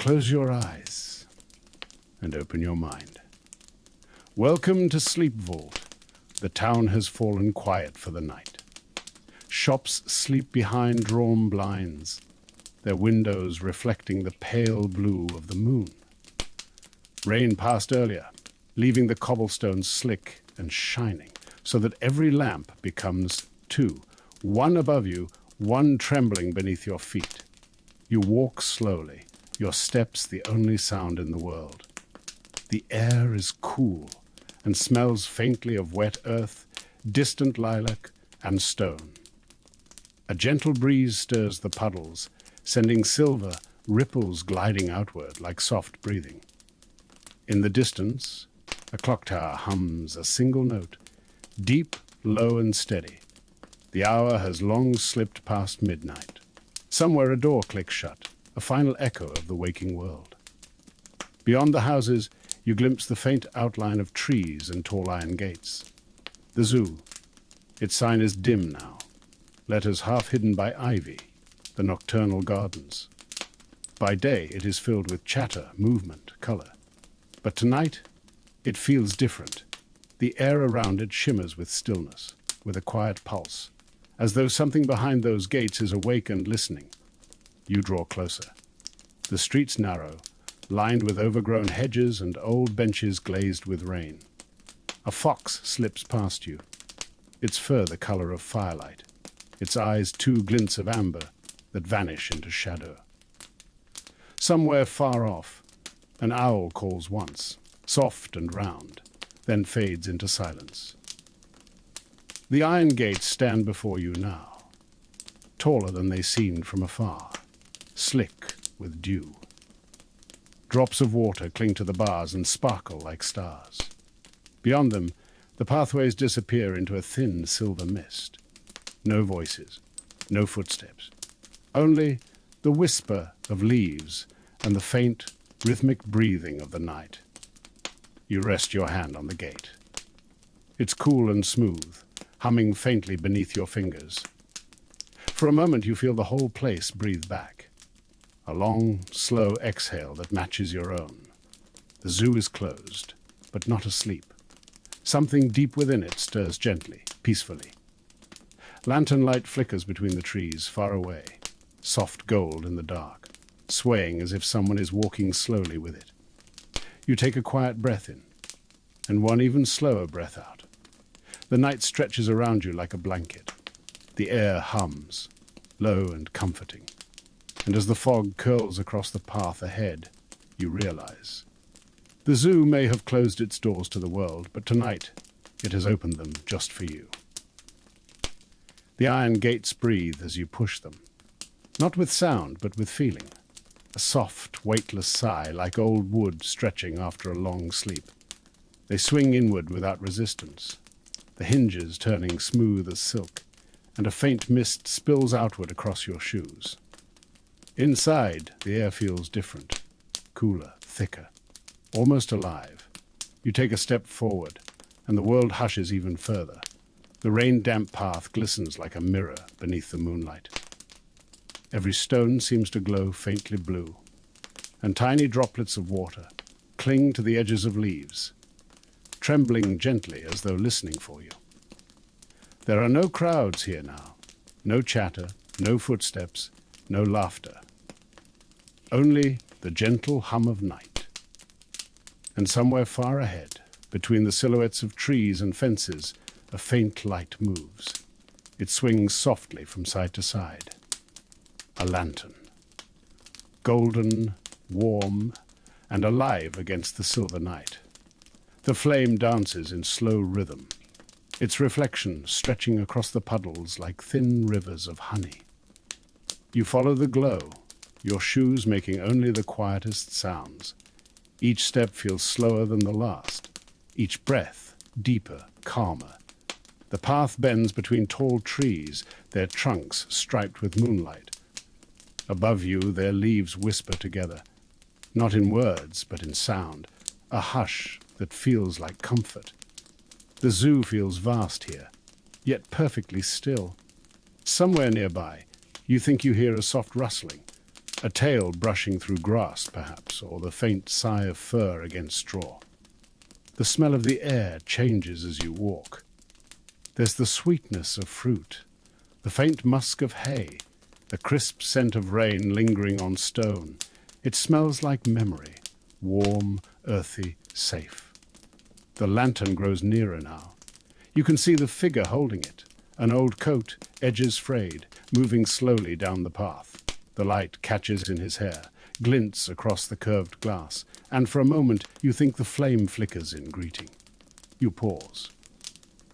Close your eyes and open your mind. Welcome to SleepVault. The town has fallen quiet for the night. Shops sleep behind drawn blinds, their windows reflecting the pale blue of the moon. Rain passed earlier, leaving the cobblestones slick and shining, so that every lamp becomes two, one above you, one trembling beneath your feet. You walk slowly, your steps the only sound in the world. The air is cool and smells faintly of wet earth, distant lilac, and stone. A gentle breeze stirs the puddles, sending silver ripples gliding outward like soft breathing. In the distance, a clock tower hums a single note, deep, low, and steady. The hour has long slipped past midnight. Somewhere a door clicks shut, a final echo of the waking world. Beyond the houses, you glimpse the faint outline of trees and tall iron gates. The zoo. Its sign is dim now, letters half hidden by ivy, the nocturnal gardens. By day, it is filled with chatter, movement, color. But tonight, it feels different. The air around it shimmers with stillness, with a quiet pulse, as though something behind those gates is awake and listening. You draw closer. The streets narrow, lined with overgrown hedges and old benches glazed with rain. A fox slips past you, its fur the color of firelight, its eyes two glints of amber that vanish into shadow. Somewhere far off, an owl calls once, soft and round, then fades into silence. The iron gates stand before you now, taller than they seemed from afar, slick with dew. Drops of water cling to the bars and sparkle like stars. Beyond them, the pathways disappear into a thin silver mist. No voices, no footsteps, only the whisper of leaves and the faint, rhythmic breathing of the night. You rest your hand on the gate. It's cool and smooth, humming faintly beneath your fingers. For a moment you feel the whole place breathe back. A long, slow exhale that matches your own. The zoo is closed, but not asleep. Something deep within it stirs gently, peacefully. Lantern light flickers between the trees, far away, soft gold in the dark, swaying as if someone is walking slowly with it. You take a quiet breath in, and one even slower breath out. The night stretches around you like a blanket. The air hums, low and comforting. And as the fog curls across the path ahead, you realize. The zoo may have closed its doors to the world, but tonight it has opened them just for you. The iron gates breathe as you push them, not with sound, but with feeling. A soft, weightless sigh, like old wood stretching after a long sleep. They swing inward without resistance, the hinges turning smooth as silk, and a faint mist spills outward across your shoes. Inside, the air feels different, cooler, thicker, almost alive. You take a step forward, and the world hushes even further. The rain-damp path glistens like a mirror beneath the moonlight. Every stone seems to glow faintly blue, and tiny droplets of water cling to the edges of leaves, trembling gently as though listening for you. There are no crowds here now, no chatter, no footsteps, no laughter. Only the gentle hum of night. And somewhere far ahead, between the silhouettes of trees and fences, a faint light moves. It swings softly from side to side. A lantern. Golden, warm, and alive against the silver night. The flame dances in slow rhythm, its reflection stretching across the puddles like thin rivers of honey. You follow the glow, your shoes making only the quietest sounds. Each step feels slower than the last, each breath deeper, calmer. The path bends between tall trees, their trunks striped with moonlight. Above you, their leaves whisper together, not in words, but in sound, a hush that feels like comfort. The zoo feels vast here, yet perfectly still. Somewhere nearby, you think you hear a soft rustling, A tail brushing through grass, perhaps, or the faint sigh of fur against straw. The smell of the air changes as you walk. There's the sweetness of fruit, the faint musk of hay, the crisp scent of rain lingering on stone. It smells like memory, warm, earthy, safe. The lantern grows nearer now. You can see the figure holding it, an old coat, edges frayed, moving slowly down the path. The light catches in his hair, glints across the curved glass, and for a moment you think the flame flickers in greeting. You pause.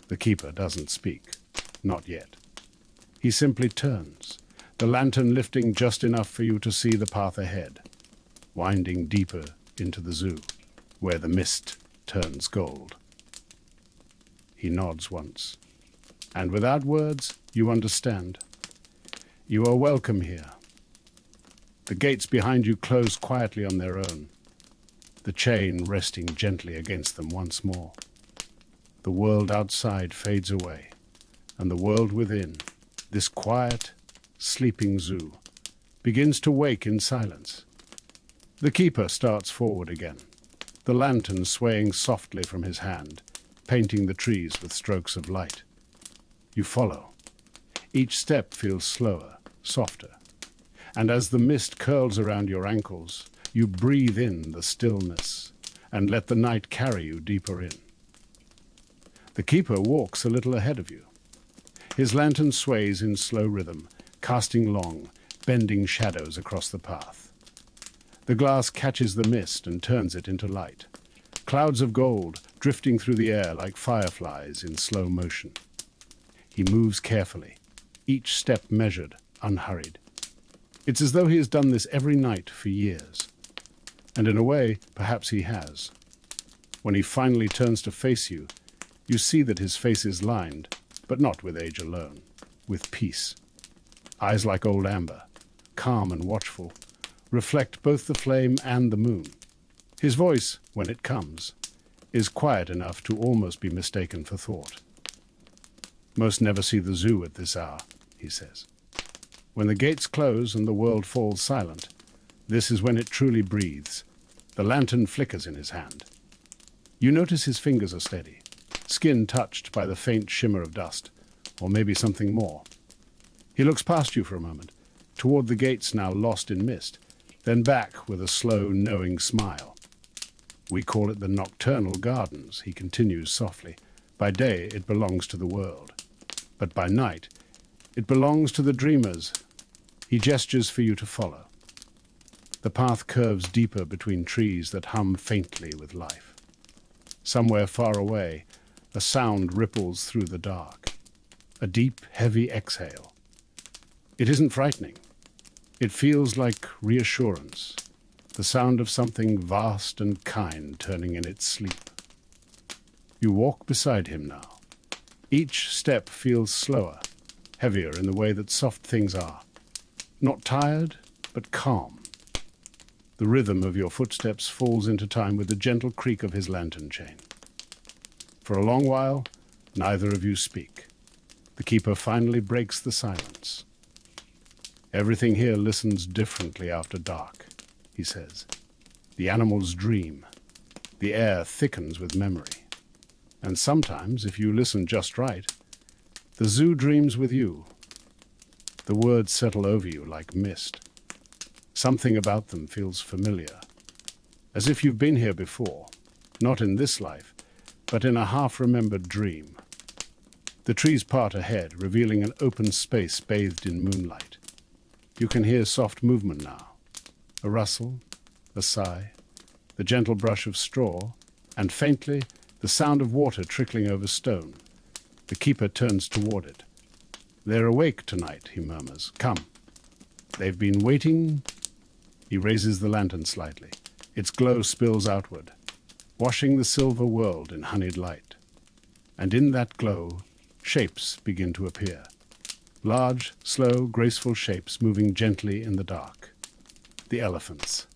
The keeper doesn't speak. Not yet. He simply turns, the lantern lifting just enough for you to see the path ahead, winding deeper into the zoo, where the mist turns gold. He nods once, and without words, you understand. You are welcome here. The gates behind you close quietly on their own, the chain resting gently against them once more. The world outside fades away, and the world within, this quiet, sleeping zoo, begins to wake in silence. The keeper starts forward again, the lantern swaying softly from his hand, painting the trees with strokes of light. You follow. Each step feels slower, softer, and as the mist curls around your ankles, you breathe in the stillness and let the night carry you deeper in. The keeper walks a little ahead of you. His lantern sways in slow rhythm, casting long, bending shadows across the path. The glass catches the mist and turns it into light, clouds of gold drifting through the air like fireflies in slow motion. He moves carefully, each step measured, unhurried. It's as though he has done this every night for years. And in a way, perhaps he has. When he finally turns to face you, you see that his face is lined, but not with age alone, with peace. Eyes like old amber, calm and watchful, reflect both the flame and the moon. His voice, when it comes, is quiet enough to almost be mistaken for thought. Most never see the zoo at this hour, he says. When the gates close and the world falls silent, this is when it truly breathes. The lantern flickers in his hand. You notice his fingers are steady, skin touched by the faint shimmer of dust, or maybe something more. He looks past you for a moment, toward the gates now lost in mist, then back with a slow, knowing smile. We call it the nocturnal gardens, he continues softly. By day, it belongs to the world. But by night, it belongs to the dreamers. He gestures for you to follow. The path curves deeper between trees that hum faintly with life. Somewhere far away, a sound ripples through the dark. A deep, heavy exhale. It isn't frightening. It feels like reassurance, the sound of something vast and kind turning in its sleep. You walk beside him now. Each step feels slower, heavier in the way that soft things are. Not tired, but calm. The rhythm of your footsteps falls into time with the gentle creak of his lantern chain. For a long while, neither of you speak. The keeper finally breaks the silence. Everything here listens differently after dark, he says. The animals dream. The air thickens with memory. And sometimes, if you listen just right, the zoo dreams with you. The words settle over you like mist. Something about them feels familiar, as if you've been here before, not in this life, but in a half-remembered dream. The trees part ahead, revealing an open space bathed in moonlight. You can hear soft movement now, a rustle, a sigh, the gentle brush of straw, and faintly, the sound of water trickling over stone. The keeper turns toward it. They're awake tonight, he murmurs. Come. They've been waiting. He raises the lantern slightly. Its glow spills outward, washing the silver world in honeyed light. And in that glow, shapes begin to appear. Large, slow, graceful shapes moving gently in the dark. The elephants.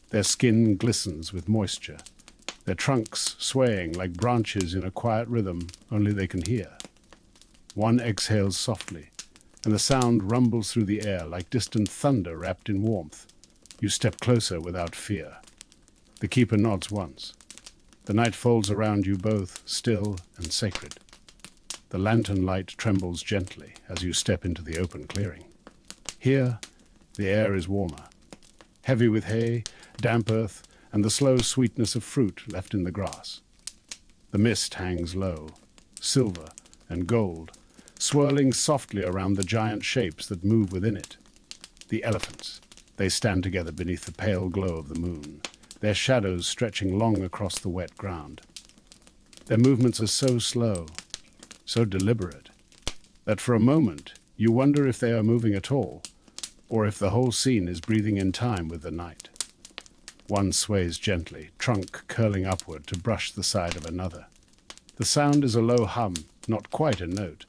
Their skin glistens with moisture, their trunks swaying like branches in a quiet rhythm only they can hear. One exhales softly, and the sound rumbles through the air like distant thunder wrapped in warmth. You step closer without fear. The keeper nods once. The night folds around you both, still and sacred. The lantern light trembles gently as you step into the open clearing. Here, the air is warmer, heavy with hay, damp earth, and the slow sweetness of fruit left in the grass. The mist hangs low, silver and gold, swirling softly around the giant shapes that move within it. The elephants. They stand together beneath the pale glow of the moon, their shadows stretching long across the wet ground. Their movements are so slow, so deliberate, that for a moment you wonder if they are moving at all, or if the whole scene is breathing in time with the night. One sways gently, trunk curling upward to brush the side of another. The sound is a low hum, not quite a note,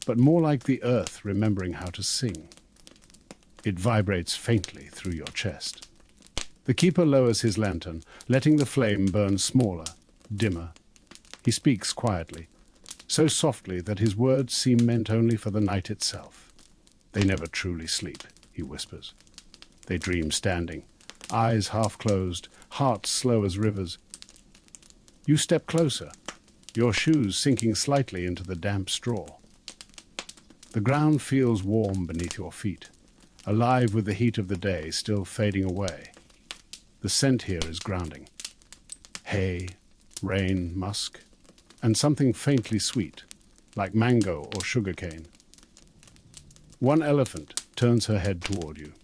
but more like the earth remembering how to sing. It vibrates faintly through your chest. The keeper lowers his lantern, letting the flame burn smaller, dimmer. He speaks quietly, so softly that his words seem meant only for the night itself. They never truly sleep, he whispers. They dream standing, eyes half closed, hearts slow as rivers. You step closer, your shoes sinking slightly into the damp straw. The ground feels warm beneath your feet, alive with the heat of the day still fading away. The scent here is grounding. Hay, rain, musk, and something faintly sweet, like mango or sugarcane. One elephant turns her head toward you.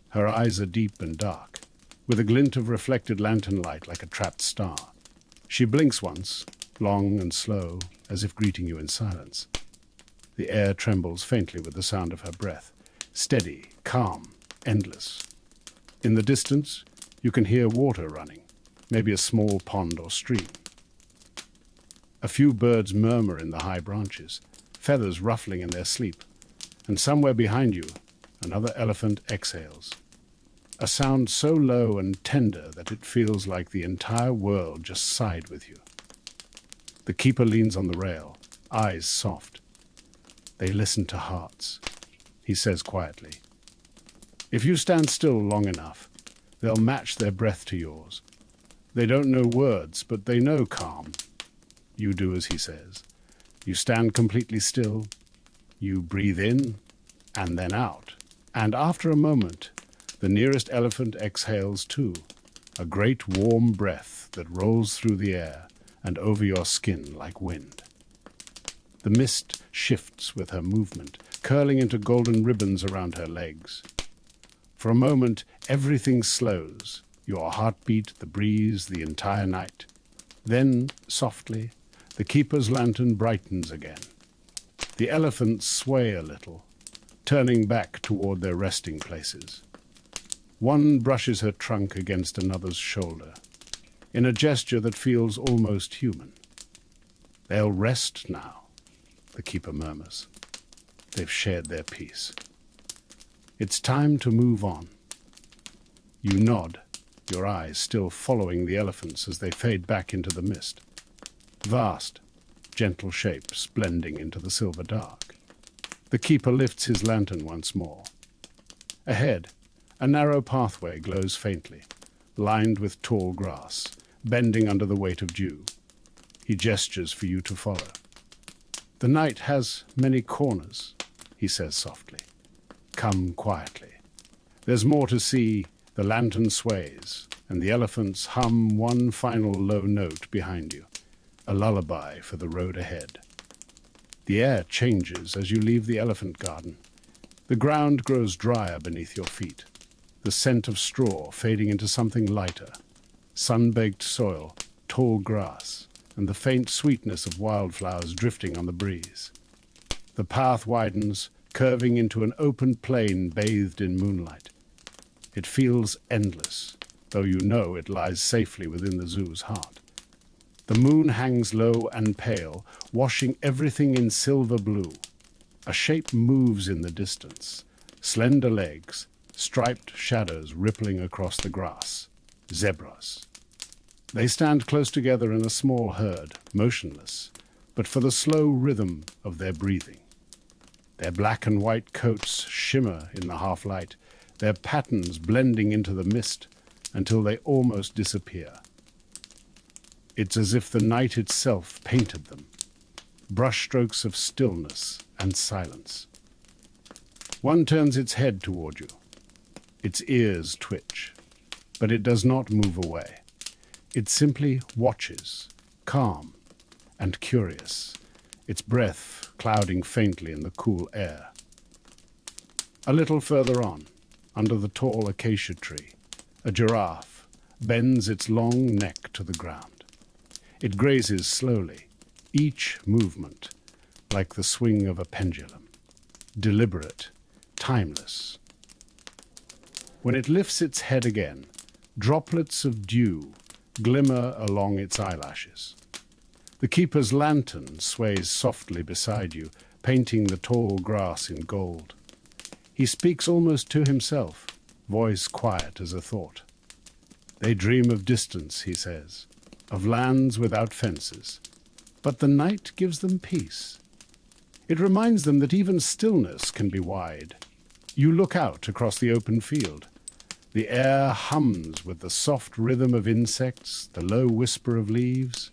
Her eyes are deep and dark, with a glint of reflected lantern light like a trapped star. She blinks once, long and slow, as if greeting you in silence. The air trembles faintly with the sound of her breath, steady, calm, endless. In the distance, you can hear water running, maybe a small pond or stream. A few birds murmur in the high branches, feathers ruffling in their sleep, and somewhere behind you, another elephant exhales. A sound so low and tender that it feels like the entire world just sighed with you. The keeper leans on the rail, eyes soft. They listen to hearts, he says quietly. If you stand still long enough, they'll match their breath to yours. They don't know words, but they know calm. You do as he says. You stand completely still. You breathe in and then out. And after a moment, the nearest elephant exhales too, a great warm breath that rolls through the air and over your skin like wind. The mist shifts with her movement, curling into golden ribbons around her legs. For a moment, everything slows, your heartbeat, the breeze, the entire night. Then, softly, the keeper's lantern brightens again. The elephants sway a little, turning back toward their resting places. One brushes her trunk against another's shoulder, in a gesture that feels almost human. They'll rest now, the keeper murmurs. They've shared their peace. It's time to move on. You nod, your eyes still following the elephants as they fade back into the mist. Vast, gentle shapes blending into the silver dark. The keeper lifts his lantern once more. Ahead, a narrow pathway glows faintly, lined with tall grass, bending under the weight of dew. He gestures for you to follow. The night has many corners, he says softly. Come quietly. There's more to see. The lantern sways, and the elephants hum one final low note behind you, a lullaby for the road ahead. The air changes as you leave the elephant garden. The ground grows drier beneath your feet, the scent of straw fading into something lighter, sun-baked soil, tall grass, and the faint sweetness of wildflowers drifting on the breeze. The path widens, curving into an open plain bathed in moonlight. It feels endless, though you know it lies safely within the zoo's heart. The moon hangs low and pale, washing everything in silver blue. A shape moves in the distance, slender legs, striped shadows rippling across the grass. Zebras. They stand close together in a small herd, motionless, but for the slow rhythm of their breathing. Their black and white coats shimmer in the half-light, their patterns blending into the mist until they almost disappear. It's as if the night itself painted them, brushstrokes of stillness and silence. One turns its head toward you. Its ears twitch, but it does not move away. It simply watches, calm and curious, its breath clouding faintly in the cool air. A little further on, under the tall acacia tree, a giraffe bends its long neck to the ground. It grazes slowly, each movement like the swing of a pendulum, deliberate, timeless. When it lifts its head again, droplets of dew glimmer along its eyelashes. The keeper's lantern sways softly beside you, painting the tall grass in gold. He speaks almost to himself, voice quiet as a thought. They dream of distance, he says, of lands without fences. But the night gives them peace. It reminds them that even stillness can be wide. You look out across the open field. The air hums with the soft rhythm of insects, the low whisper of leaves.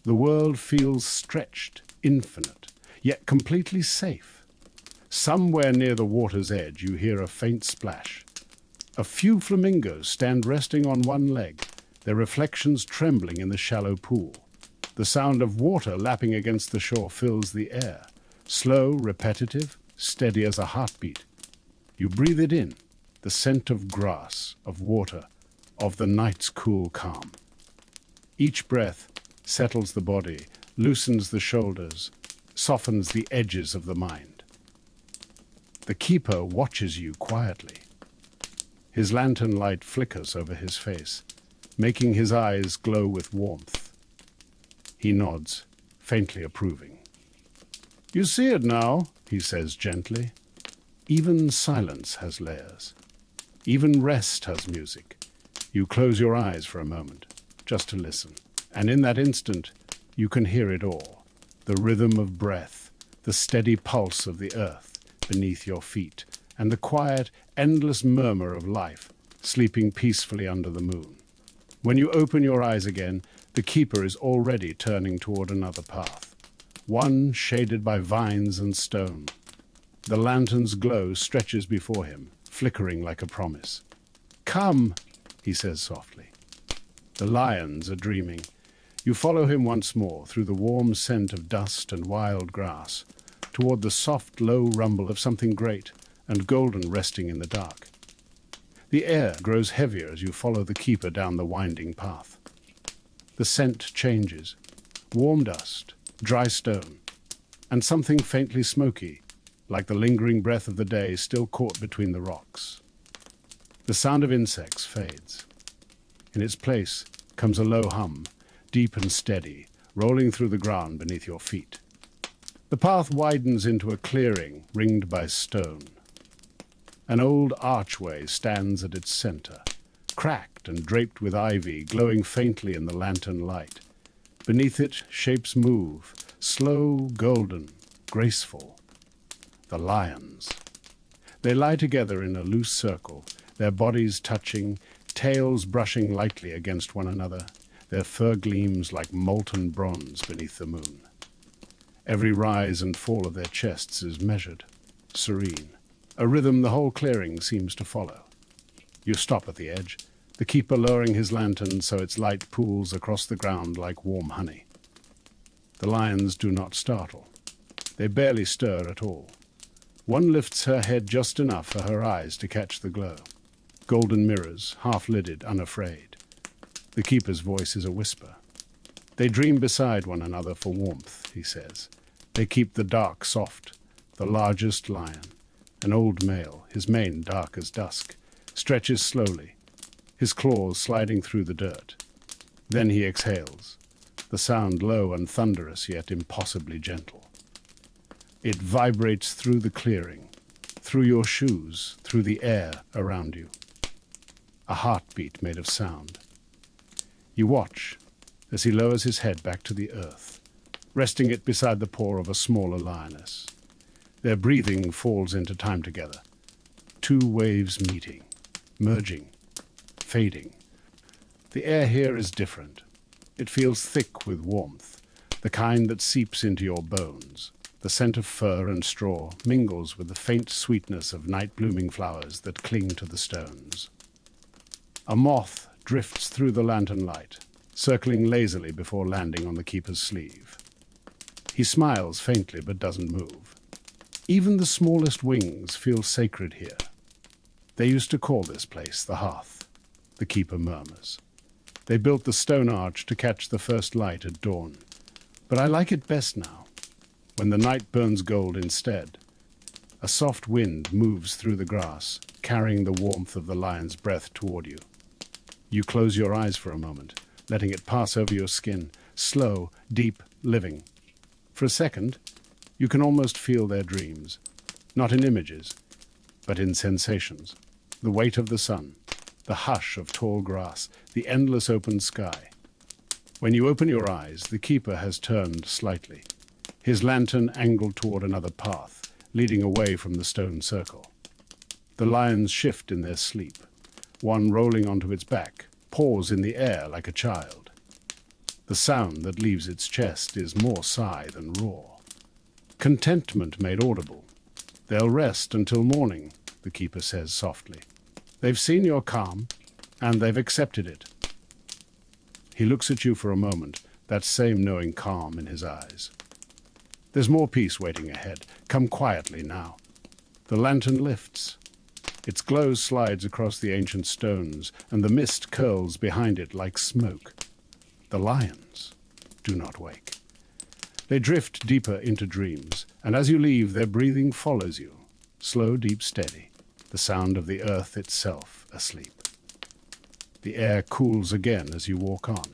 The world feels stretched, infinite, yet completely safe. Somewhere near the water's edge, you hear a faint splash. A few flamingos stand resting on one leg, their reflections trembling in the shallow pool. The sound of water lapping against the shore fills the air, slow, repetitive, steady as a heartbeat. You breathe it in, the scent of grass, of water, of the night's cool calm. Each breath settles the body, loosens the shoulders, softens the edges of the mind. The keeper watches you quietly. His lantern light flickers over his face, making his eyes glow with warmth. He nods, faintly approving. "You see it now," he says gently. Even silence has layers. Even rest has music. You close your eyes for a moment, just to listen. And in that instant, you can hear it all. The rhythm of breath, the steady pulse of the earth beneath your feet, and the quiet, endless murmur of life sleeping peacefully under the moon. When you open your eyes again, the keeper is already turning toward another path, one shaded by vines and stone. The lantern's glow stretches before him, flickering like a promise. "Come," he says softly. The lions are dreaming. You follow him once more through the warm scent of dust and wild grass, toward the soft, low rumble of something great and golden resting in the dark. The air grows heavier as you follow the keeper down the winding path. The scent changes. Warm dust, dry stone, and something faintly smoky, like the lingering breath of the day still caught between the rocks. The sound of insects fades. In its place comes a low hum, deep and steady, rolling through the ground beneath your feet. The path widens into a clearing ringed by stone. An old archway stands at its center, cracked and draped with ivy, glowing faintly in the lantern light. Beneath it, shapes move, slow, golden, graceful. The lions. They lie together in a loose circle, their bodies touching, tails brushing lightly against one another. Their fur gleams like molten bronze beneath the moon. Every rise and fall of their chests is measured, serene, a rhythm the whole clearing seems to follow. You stop at the edge, the keeper lowering his lantern so its light pools across the ground like warm honey. The lions do not startle. They barely stir at all. One lifts her head just enough for her eyes to catch the glow. Golden mirrors, half-lidded, unafraid. The keeper's voice is a whisper. They dream beside one another for warmth, he says. They keep the dark soft. The largest lion, an old male, his mane dark as dusk, stretches slowly, his claws sliding through the dirt. Then he exhales, the sound low and thunderous yet impossibly gentle. It vibrates through the clearing, through your shoes, through the air around you. A heartbeat made of sound. You watch as he lowers his head back to the earth, resting it beside the paw of a smaller lioness. Their breathing falls into time together. two waves meeting, merging, fading. The air here is different. It feels thick with warmth, the kind that seeps into your bones. The scent of fur and straw mingles with the faint sweetness of night-blooming flowers that cling to the stones. A moth drifts through the lantern light, circling lazily before landing on the keeper's sleeve. He smiles faintly but doesn't move. Even the smallest wings feel sacred here. They used to call this place the hearth, the keeper murmurs. They built the stone arch to catch the first light at dawn, but I like it best now, when the night burns gold instead. A soft wind moves through the grass, carrying the warmth of the lion's breath toward you. You close your eyes for a moment, letting it pass over your skin, slow, deep, living. For a second, you can almost feel their dreams, not in images, but in sensations. The weight of the sun, the hush of tall grass, the endless open sky. When you open your eyes, the keeper has turned slightly, his lantern angled toward another path, leading away from the stone circle. The lions shift in their sleep, one rolling onto its back, paws in the air like a child. The sound that leaves its chest is more sigh than roar. Contentment made audible. They'll rest until morning, the keeper says softly. They've seen your calm, and they've accepted it. He looks at you for a moment, that same knowing calm in his eyes. There's more peace waiting ahead. Come quietly now. The lantern lifts. Its glow slides across the ancient stones, and the mist curls behind it like smoke. The lions do not wake. They drift deeper into dreams, and as you leave, their breathing follows you, slow, deep, steady, the sound of the earth itself asleep. The air cools again as you walk on.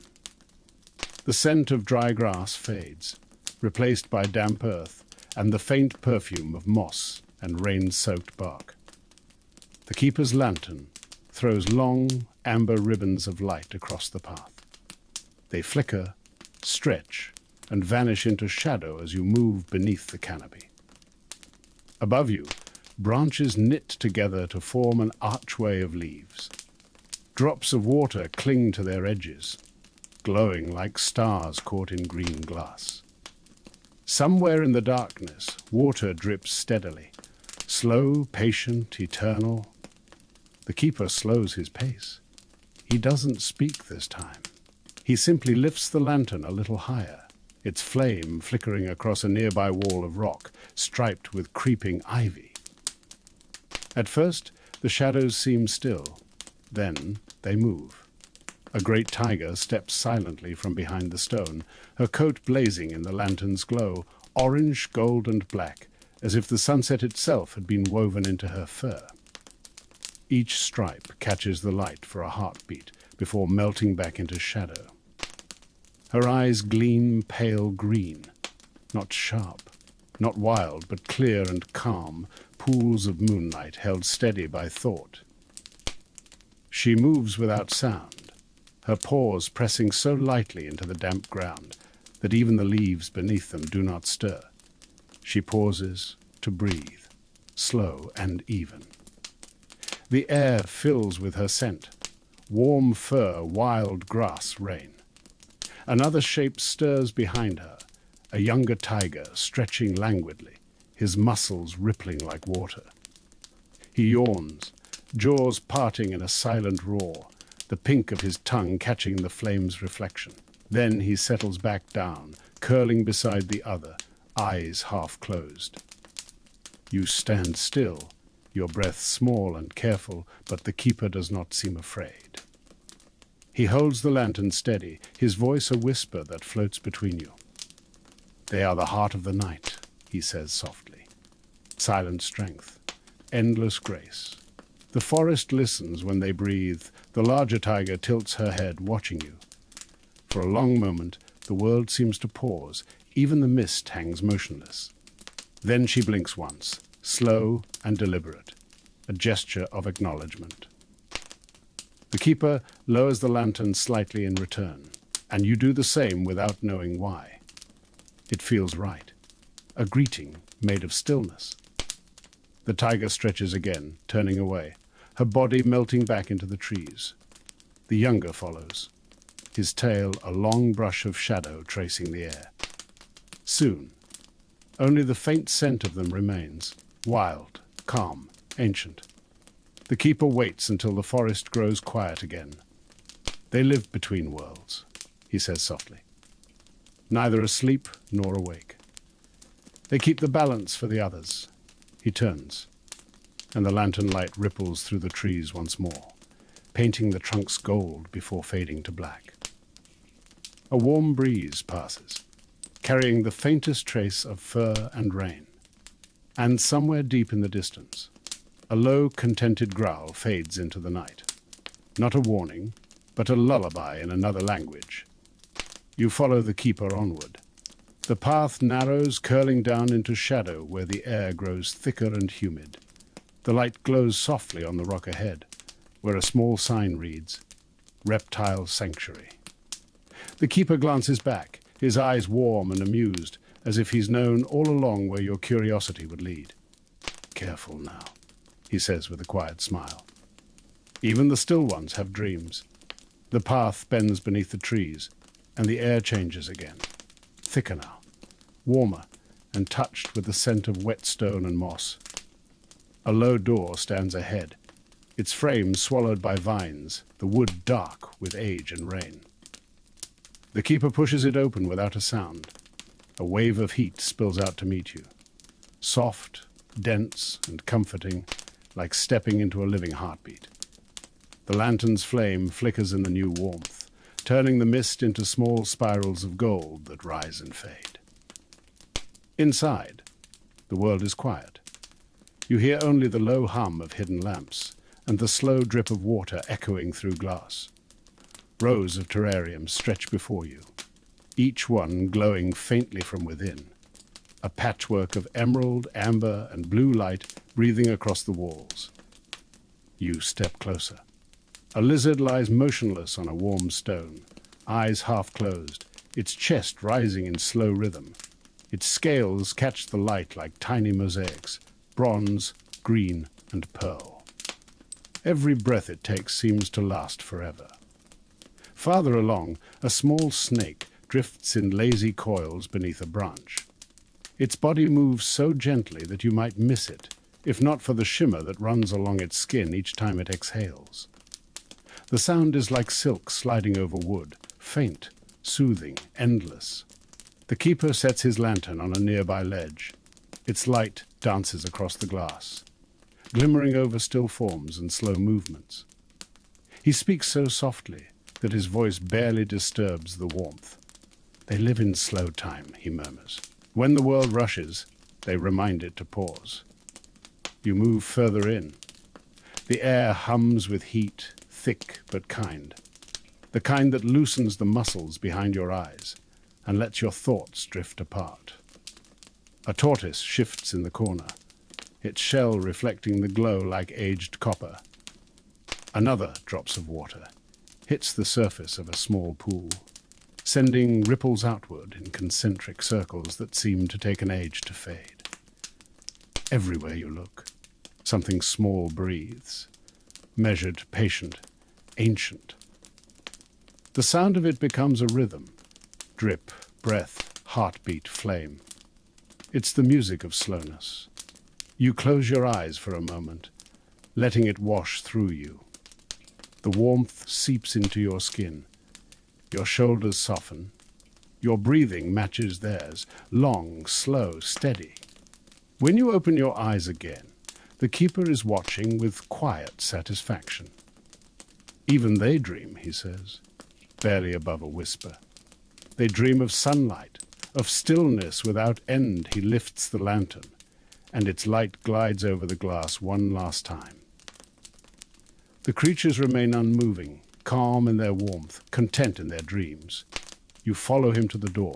The scent of dry grass fades, replaced by damp earth and the faint perfume of moss and rain-soaked bark. The keeper's lantern throws long, amber ribbons of light across the path. They flicker, stretch, and vanish into shadow as you move beneath the canopy. Above you, branches knit together to form an archway of leaves. Drops of water cling to their edges, glowing like stars caught in green glass. Somewhere in the darkness, water drips steadily, slow, patient, eternal. The keeper slows his pace. He doesn't speak this time. He simply lifts the lantern a little higher, its flame flickering across a nearby wall of rock, striped with creeping ivy. At first, the shadows seem still. Then they move. A great tiger steps silently from behind the stone, her coat blazing in the lantern's glow, orange, gold, and black, as if the sunset itself had been woven into her fur. Each stripe catches the light for a heartbeat before melting back into shadow. Her eyes gleam pale green, not sharp, not wild, but clear and calm, pools of moonlight held steady by thought. She moves without sound, her paws pressing so lightly into the damp ground that even the leaves beneath them do not stir. She pauses to breathe, slow and even. The air fills with her scent, warm fur, wild grass, rain. Another shape stirs behind her, a younger tiger stretching languidly, his muscles rippling like water. He yawns, jaws parting in a silent roar, the pink of his tongue catching the flame's reflection. Then he settles back down, curling beside the other, eyes half closed. You stand still, your breath small and careful, but the keeper does not seem afraid. He holds the lantern steady, his voice a whisper that floats between you. They are the heart of the night, he says softly. Silent strength, endless grace. The forest listens when they breathe. The larger tiger tilts her head, watching you. For a long moment, the world seems to pause. Even the mist hangs motionless. Then she blinks once, slow and deliberate, a gesture of acknowledgement. The keeper lowers the lantern slightly in return, and you do the same without knowing why. It feels right, a greeting made of stillness. The tiger stretches again, turning away, her body melting back into the trees. The younger follows, his tail a long brush of shadow tracing the air. Soon, only the faint scent of them remains, wild, calm, ancient. The keeper waits until the forest grows quiet again. They live between worlds, he says softly, neither asleep nor awake. They keep the balance for the others. He turns, and the lantern light ripples through the trees once more, painting the trunks gold before fading to black. A warm breeze passes, carrying the faintest trace of fur and rain. And somewhere deep in the distance, a low, contented growl fades into the night. Not a warning, but a lullaby in another language. You follow the keeper onward. The path narrows, curling down into shadow where the air grows thicker and humid. The light glows softly on the rock ahead, where a small sign reads, Reptile Sanctuary. The keeper glances back, his eyes warm and amused, as if he's known all along where your curiosity would lead. Careful now, he says with a quiet smile. Even the still ones have dreams. The path bends beneath the trees, and the air changes again. Thicker now, warmer, and touched with the scent of wet stone and moss. A low door stands ahead, its frame swallowed by vines, the wood dark with age and rain. The keeper pushes it open without a sound. A wave of heat spills out to meet you. Soft, dense, and comforting, like stepping into a living heartbeat. The lantern's flame flickers in the new warmth, turning the mist into small spirals of gold that rise and fade. Inside, the world is quiet. You hear only the low hum of hidden lamps and the slow drip of water echoing through glass. Rows of terrariums stretch before you, each one glowing faintly from within, a patchwork of emerald, amber, and blue light breathing across the walls. You step closer. A lizard lies motionless on a warm stone, eyes half closed, its chest rising in slow rhythm. Its scales catch the light like tiny mosaics, bronze, green, and pearl. Every breath it takes seems to last forever. Farther along, a small snake drifts in lazy coils beneath a branch. Its body moves so gently that you might miss it, if not for the shimmer that runs along its skin each time it exhales. The sound is like silk sliding over wood, faint, soothing, endless. The keeper sets his lantern on a nearby ledge. Its light dances across the glass, glimmering over still forms and slow movements. He speaks so softly that his voice barely disturbs the warmth. They live in slow time, he murmurs. When the world rushes, they remind it to pause. You move further in. The air hums with heat, thick but kind. The kind that loosens the muscles behind your eyes and lets your thoughts drift apart. A tortoise shifts in the corner, its shell reflecting the glow like aged copper. Another drops of water hits the surface of a small pool, sending ripples outward in concentric circles that seem to take an age to fade. Everywhere you look, something small breathes, measured, patient, ancient. The sound of it becomes a rhythm, drip, breath, heartbeat, flame. It's the music of slowness. You close your eyes for a moment, letting it wash through you. The warmth seeps into your skin. Your shoulders soften. Your breathing matches theirs, long, slow, steady. When you open your eyes again, the keeper is watching with quiet satisfaction. Even they dream, he says, barely above a whisper. They dream of sunlight, of stillness without end. He lifts the lantern, and its light glides over the glass one last time. The creatures remain unmoving, calm in their warmth, content in their dreams. You follow him to the door.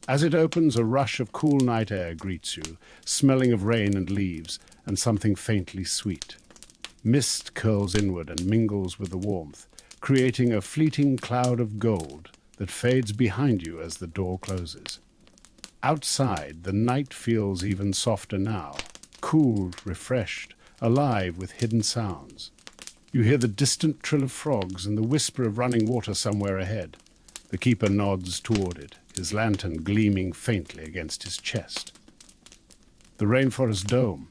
As it opens, a rush of cool night air greets you, smelling of rain and leaves, and something faintly sweet. Mist curls inward and mingles with the warmth, creating a fleeting cloud of gold that fades behind you as the door closes. Outside, the night feels even softer now, cooled, refreshed, alive with hidden sounds. You hear the distant trill of frogs and the whisper of running water somewhere ahead. The keeper nods toward it, his lantern gleaming faintly against his chest. "The rainforest dome,"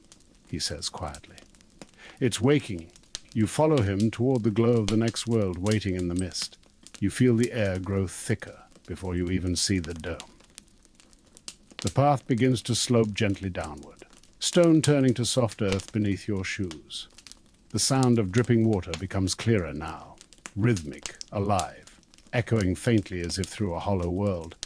he says quietly. "It's waking." You follow him toward the glow of the next world waiting in the mist. You feel the air grow thicker before you even see the dome. The path begins to slope gently downward, stone turning to soft earth beneath your shoes. The sound of dripping water becomes clearer now, rhythmic, alive, echoing faintly as if through a hollow world.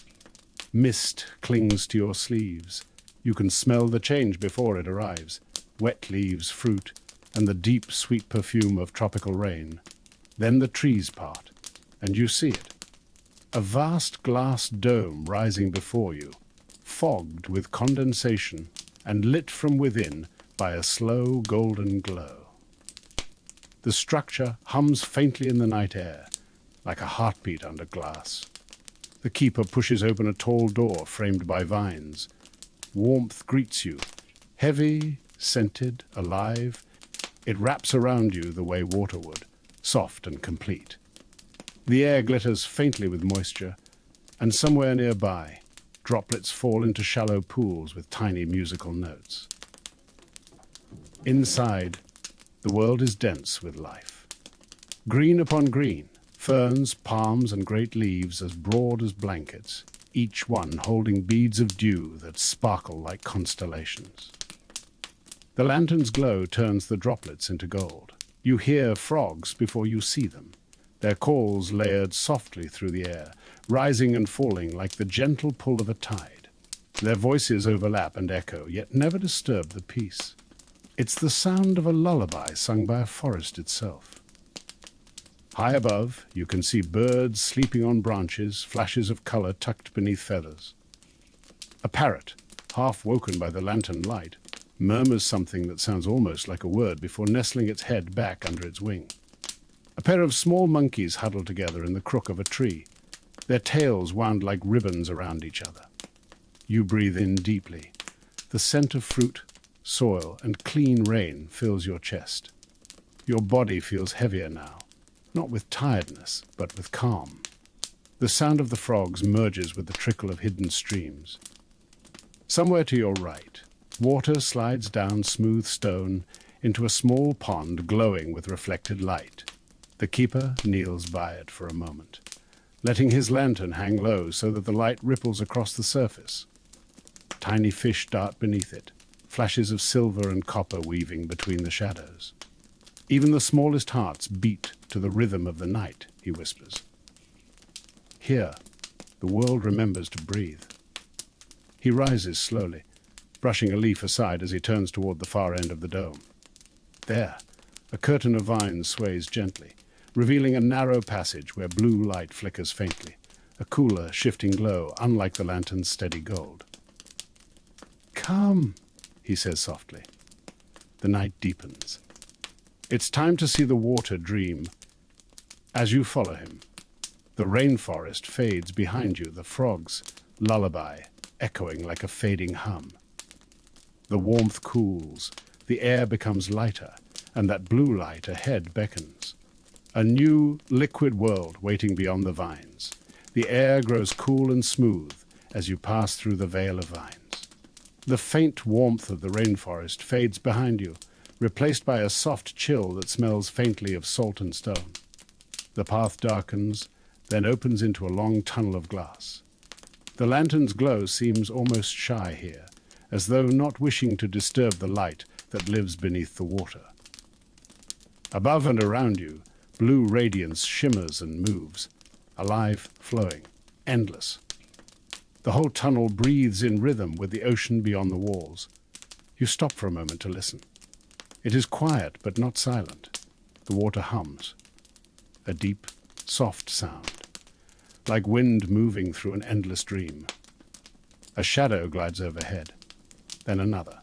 Mist clings to your sleeves. You can smell the change before it arrives. Wet leaves, fruit, and the deep, sweet perfume of tropical rain. Then the trees part, and you see it. A vast glass dome rising before you, fogged with condensation and lit from within by a slow golden glow. The structure hums faintly in the night air, like a heartbeat under glass. The keeper pushes open a tall door framed by vines. Warmth greets you, heavy, scented, alive. It wraps around you the way water would, soft and complete. The air glitters faintly with moisture, and somewhere nearby, droplets fall into shallow pools with tiny musical notes. Inside, the world is dense with life. Green upon green, ferns, palms, and great leaves as broad as blankets, each one holding beads of dew that sparkle like constellations. The lantern's glow turns the droplets into gold. You hear frogs before you see them, their calls layered softly through the air, rising and falling like the gentle pull of a tide. Their voices overlap and echo, yet never disturb the peace. It's the sound of a lullaby sung by a forest itself. High above, you can see birds sleeping on branches, flashes of color tucked beneath feathers. A parrot, half woken by the lantern light, murmurs something that sounds almost like a word before nestling its head back under its wing. A pair of small monkeys huddle together in the crook of a tree, their tails wound like ribbons around each other. You breathe in deeply. The scent of fruit, soil, and clean rain fills your chest. Your body feels heavier now, not with tiredness, but with calm. The sound of the frogs merges with the trickle of hidden streams. Somewhere to your right, water slides down smooth stone into a small pond glowing with reflected light. The keeper kneels by it for a moment, letting his lantern hang low so that the light ripples across the surface. Tiny fish dart beneath it, flashes of silver and copper weaving between the shadows. Even the smallest hearts beat to the rhythm of the night, he whispers. Here, the world remembers to breathe. He rises slowly, brushing a leaf aside as he turns toward the far end of the dome. There, a curtain of vines sways gently, revealing a narrow passage where blue light flickers faintly, a cooler, shifting glow unlike the lantern's steady gold. "Come," he says softly. The night deepens. It's time to see the water dream. As you follow him, the rainforest fades behind you, the frogs' lullaby echoing like a fading hum. The warmth cools, the air becomes lighter, and that blue light ahead beckons. A new, liquid world waiting beyond the vines. The air grows cool and smooth as you pass through the veil of vines. The faint warmth of the rainforest fades behind you, replaced by a soft chill that smells faintly of salt and stone. The path darkens, then opens into a long tunnel of glass. The lantern's glow seems almost shy here, as though not wishing to disturb the light that lives beneath the water. Above and around you, blue radiance shimmers and moves, alive, flowing, endless. The whole tunnel breathes in rhythm with the ocean beyond the walls. You stop for a moment to listen. It is quiet but not silent. The water hums, a deep, soft sound, like wind moving through an endless dream. A shadow glides overhead, then another.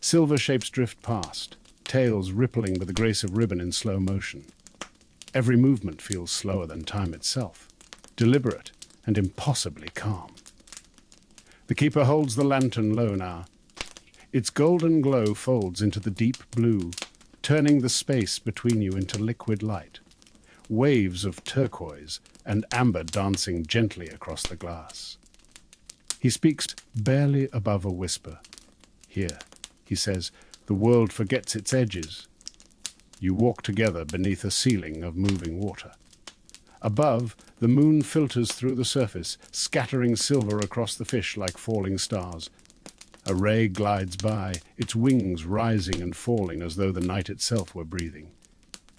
Silver shapes drift past, tails rippling with the grace of ribbon in slow motion. Every movement feels slower than time itself, deliberate and impossibly calm. The keeper holds the lantern low now. Its golden glow folds into the deep blue, turning the space between you into liquid light. Waves of turquoise and amber dancing gently across the glass. He speaks barely above a whisper. Here, he says, the world forgets its edges. You walk together beneath a ceiling of moving water. Above, the moon filters through the surface, scattering silver across the fish like falling stars. A ray glides by, its wings rising and falling as though the night itself were breathing.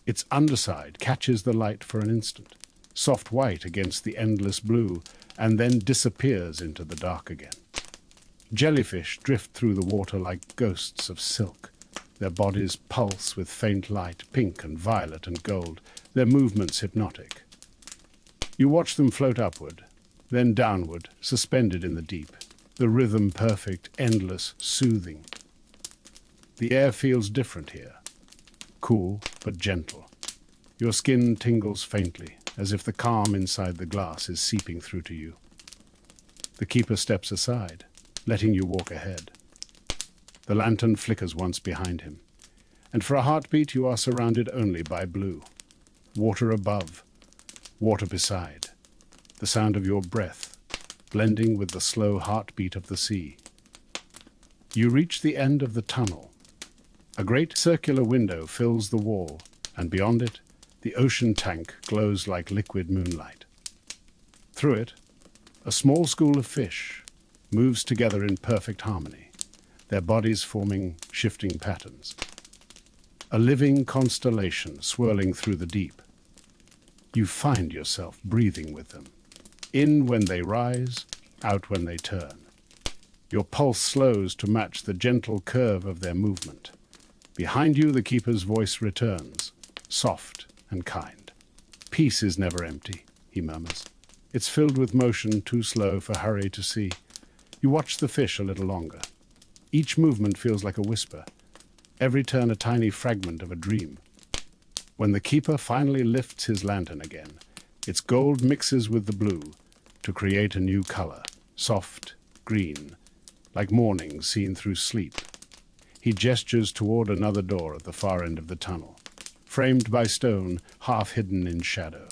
Its underside catches the light for an instant, soft white against the endless blue, and then disappears into the dark again. Jellyfish drift through the water like ghosts of silk. Their bodies pulse with faint light, pink and violet and gold, their movements hypnotic. You watch them float upward, then downward, suspended in the deep, the rhythm perfect, endless, soothing. The air feels different here, cool but gentle. Your skin tingles faintly, as if the calm inside the glass is seeping through to you. The keeper steps aside, letting you walk ahead. The lantern flickers once behind him, and for a heartbeat you are surrounded only by blue. Water above, water beside, the sound of your breath, blending with the slow heartbeat of the sea. You reach the end of the tunnel. A great circular window fills the wall, and beyond it, the ocean tank glows like liquid moonlight. Through it, a small school of fish moves together in perfect harmony, their bodies forming shifting patterns. A living constellation swirling through the deep. You find yourself breathing with them, in when they rise, out when they turn. Your pulse slows to match the gentle curve of their movement. Behind you, the keeper's voice returns, soft and kind. Peace is never empty, he murmurs. It's filled with motion too slow for hurry to see. You watch the fish a little longer. Each movement feels like a whisper, every turn a tiny fragment of a dream. When the keeper finally lifts his lantern again, its gold mixes with the blue to create a new color, soft, green, like morning seen through sleep. He gestures toward another door at the far end of the tunnel, framed by stone, half hidden in shadow.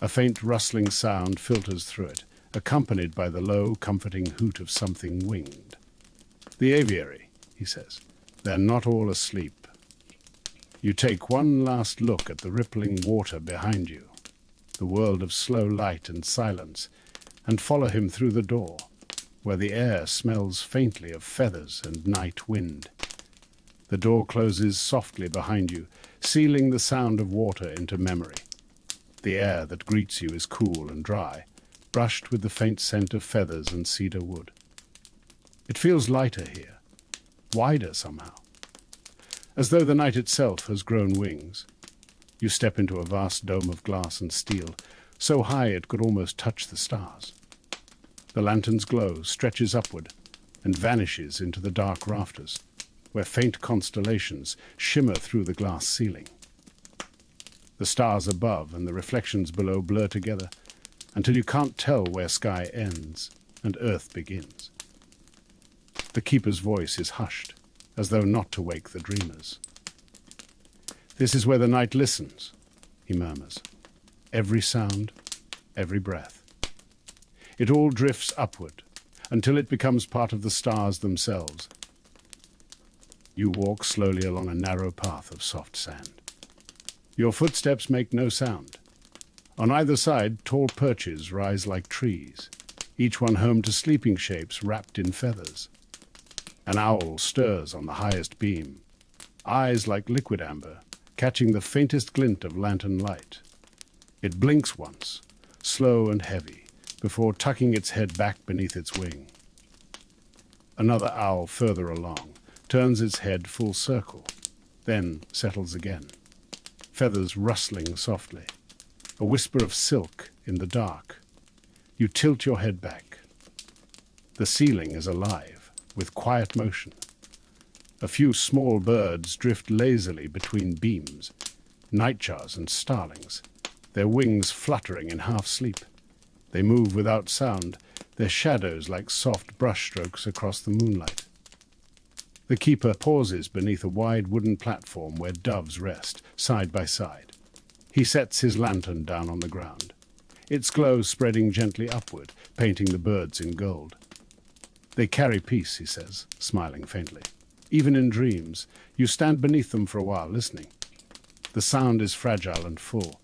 A faint rustling sound filters through it, accompanied by the low, comforting hoot of something winged. The aviary, he says. They're not all asleep. You take one last look at the rippling water behind you, the world of slow light and silence, and follow him through the door, where the air smells faintly of feathers and night wind. The door closes softly behind you, sealing the sound of water into memory. The air that greets you is cool and dry, brushed with the faint scent of feathers and cedar wood. It feels lighter here, wider somehow, as though the night itself has grown wings. You step into a vast dome of glass and steel, so high it could almost touch the stars. The lantern's glow stretches upward and vanishes into the dark rafters, where faint constellations shimmer through the glass ceiling. The stars above and the reflections below blur together until you can't tell where sky ends and earth begins. The keeper's voice is hushed, as though not to wake the dreamers. This is where the night listens, he murmurs. Every sound, every breath. It all drifts upward until it becomes part of the stars themselves. You walk slowly along a narrow path of soft sand. Your footsteps make no sound. On either side, tall perches rise like trees, each one home to sleeping shapes wrapped in feathers. An owl stirs on the highest beam, eyes like liquid amber, catching the faintest glint of lantern light. It blinks once, slow and heavy, before tucking its head back beneath its wing. Another owl further along turns its head full circle, then settles again, feathers rustling softly, a whisper of silk in the dark. You tilt your head back. The ceiling is alive, with quiet motion. A few small birds drift lazily between beams, nightjars and starlings, their wings fluttering in half-sleep. They move without sound, their shadows like soft brushstrokes across the moonlight. The keeper pauses beneath a wide wooden platform where doves rest, side by side. He sets his lantern down on the ground, its glow spreading gently upward, painting the birds in gold. They carry peace, he says, smiling faintly. Even in dreams, you stand beneath them for a while, listening. The sound is fragile and full.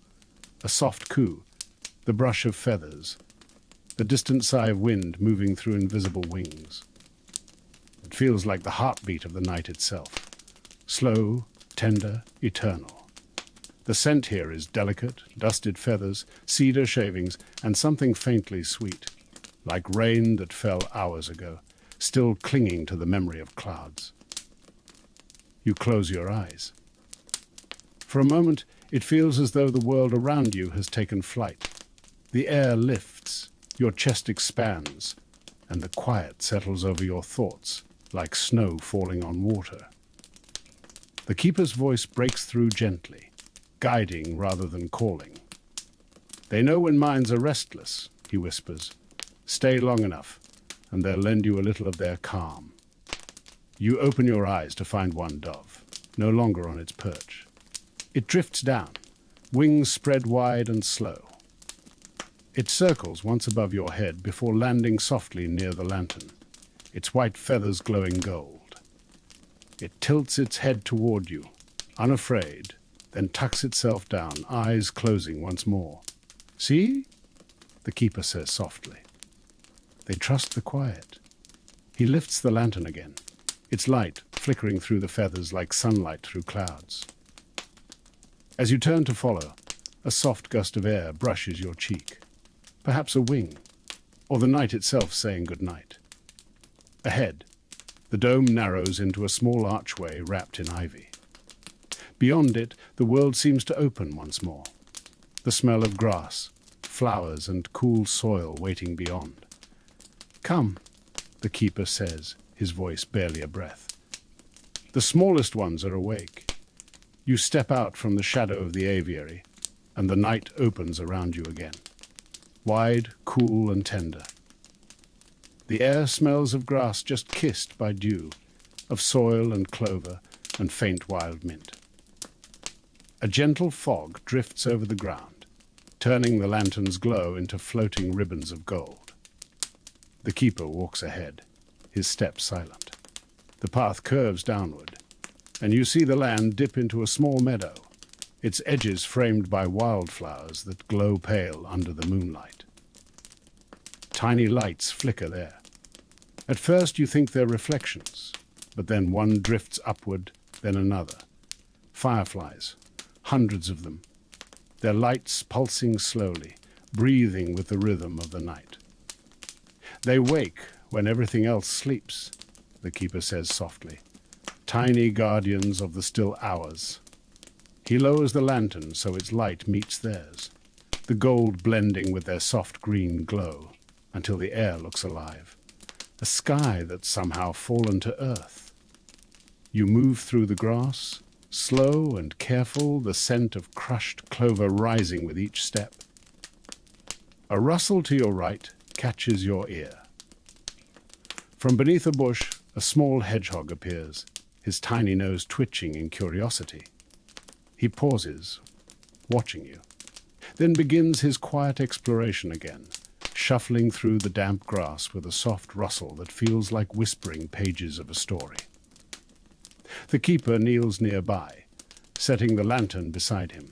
A soft coo, the brush of feathers, the distant sigh of wind moving through invisible wings. It feels like the heartbeat of the night itself. Slow, tender, eternal. The scent here is delicate, dusted feathers, cedar shavings, and something faintly sweet, like rain that fell hours ago, still clinging to the memory of clouds. You close your eyes. For a moment, it feels as though the world around you has taken flight. The air lifts, your chest expands, and the quiet settles over your thoughts, like snow falling on water. The keeper's voice breaks through gently, guiding rather than calling. They know when minds are restless, he whispers. Stay long enough, and they'll lend you a little of their calm. You open your eyes to find one dove, no longer on its perch. It drifts down, wings spread wide and slow. It circles once above your head before landing softly near the lantern, its white feathers glowing gold. It tilts its head toward you, unafraid, then tucks itself down, eyes closing once more. See? The keeper says softly. They trust the quiet. He lifts the lantern again, its light flickering through the feathers like sunlight through clouds. As you turn to follow, a soft gust of air brushes your cheek. Perhaps a wing, or the night itself saying good night. Ahead, the dome narrows into a small archway wrapped in ivy. Beyond it, the world seems to open once more. The smell of grass, flowers, and cool soil waiting beyond. Come, the keeper says, his voice barely a breath. The smallest ones are awake. You step out from the shadow of the aviary, and the night opens around you again. Wide, cool, and tender. The air smells of grass just kissed by dew, of soil and clover and faint wild mint. A gentle fog drifts over the ground, turning the lantern's glow into floating ribbons of gold. The keeper walks ahead, his steps silent. The path curves downward, and you see the land dip into a small meadow, its edges framed by wildflowers that glow pale under the moonlight. Tiny lights flicker there. At first you think they're reflections, but then one drifts upward, then another. Fireflies, hundreds of them, their lights pulsing slowly, breathing with the rhythm of the night. They wake when everything else sleeps, the keeper says softly. Tiny guardians of the still hours. He lowers the lantern so its light meets theirs, the gold blending with their soft green glow, until the air looks alive. A sky that's somehow fallen to earth. You move through the grass, slow and careful, the scent of crushed clover rising with each step. A rustle to your right catches your ear. From beneath a bush, a small hedgehog appears, his tiny nose twitching in curiosity. He pauses, watching you, then begins his quiet exploration again, shuffling through the damp grass with a soft rustle that feels like whispering pages of a story. The keeper kneels nearby, setting the lantern beside him.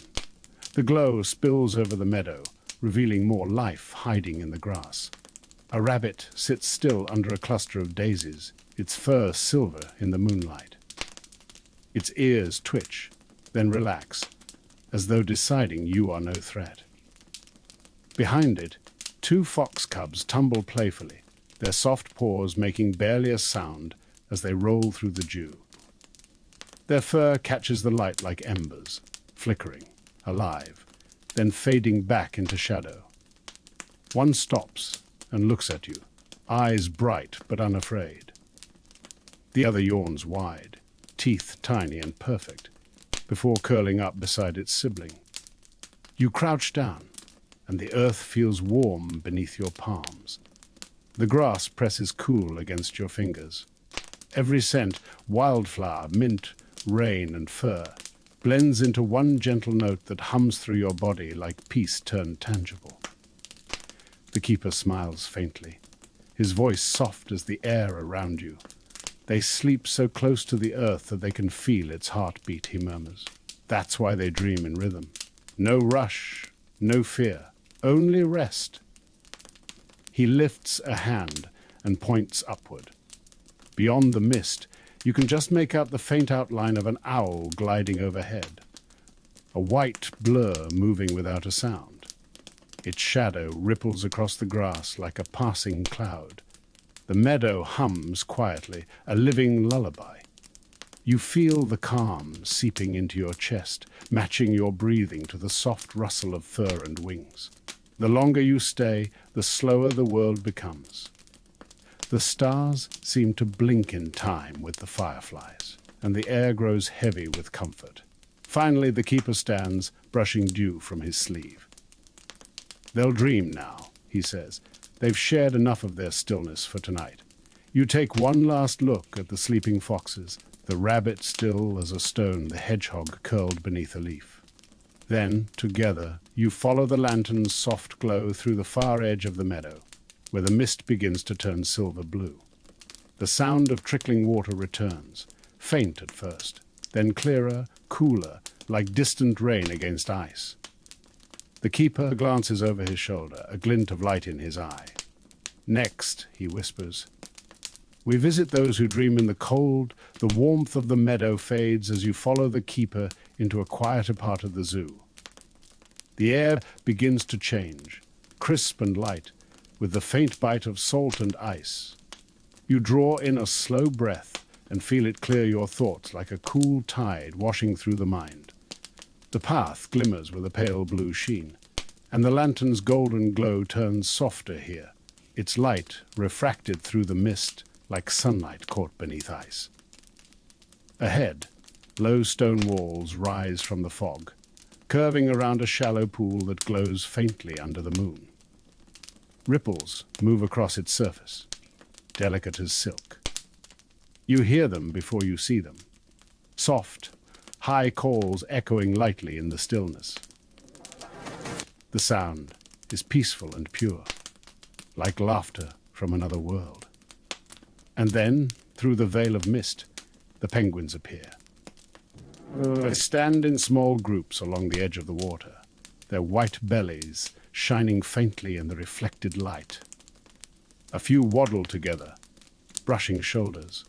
The glow spills over the meadow, revealing more life hiding in the grass. A rabbit sits still under a cluster of daisies, its fur silver in the moonlight. Its ears twitch, then relax, as though deciding you are no threat. Behind it, two fox cubs tumble playfully, their soft paws making barely a sound as they roll through the dew. Their fur catches the light like embers, flickering, alive, then fading back into shadow. One stops and looks at you, eyes bright but unafraid. The other yawns wide, teeth tiny and perfect, before curling up beside its sibling. You crouch down, and the earth feels warm beneath your palms. The grass presses cool against your fingers. Every scent, wildflower, mint, rain, and fir, blends into one gentle note that hums through your body like peace turned tangible. The keeper smiles faintly, his voice soft as the air around you. They sleep so close to the earth that they can feel its heartbeat, he murmurs. That's why they dream in rhythm. No rush, no fear, only rest. He lifts a hand and points upward. Beyond the mist, you can just make out the faint outline of an owl gliding overhead. A white blur moving without a sound. Its shadow ripples across the grass like a passing cloud. The meadow hums quietly, a living lullaby. You feel the calm seeping into your chest, matching your breathing to the soft rustle of fur and wings. The longer you stay, the slower the world becomes. The stars seem to blink in time with the fireflies, and the air grows heavy with comfort. Finally, the keeper stands, brushing dew from his sleeve. They'll dream now, he says. They've shared enough of their stillness for tonight. You take one last look at the sleeping foxes, the rabbit still as a stone, the hedgehog curled beneath a leaf. Then, together, you follow the lantern's soft glow through the far edge of the meadow, where the mist begins to turn silver blue. The sound of trickling water returns, faint at first, then clearer, cooler, like distant rain against ice. The keeper glances over his shoulder, a glint of light in his eye. Next, he whispers, we visit those who dream in the cold. The warmth of the meadow fades as you follow the keeper into a quieter part of the zoo. The air begins to change, crisp and light, with the faint bite of salt and ice. You draw in a slow breath and feel it clear your thoughts like a cool tide washing through the mind. The path glimmers with a pale blue sheen, and the lantern's golden glow turns softer here, its light refracted through the mist like sunlight caught beneath ice. Ahead, low stone walls rise from the fog, curving around a shallow pool that glows faintly under the moon. Ripples move across its surface, delicate as silk. You hear them before you see them, soft, high calls echoing lightly in the stillness. The sound is peaceful and pure, like laughter from another world. And then, through the veil of mist, the penguins appear. They stand in small groups along the edge of the water, their white bellies shining faintly in the reflected light. A few waddle together, brushing shoulders.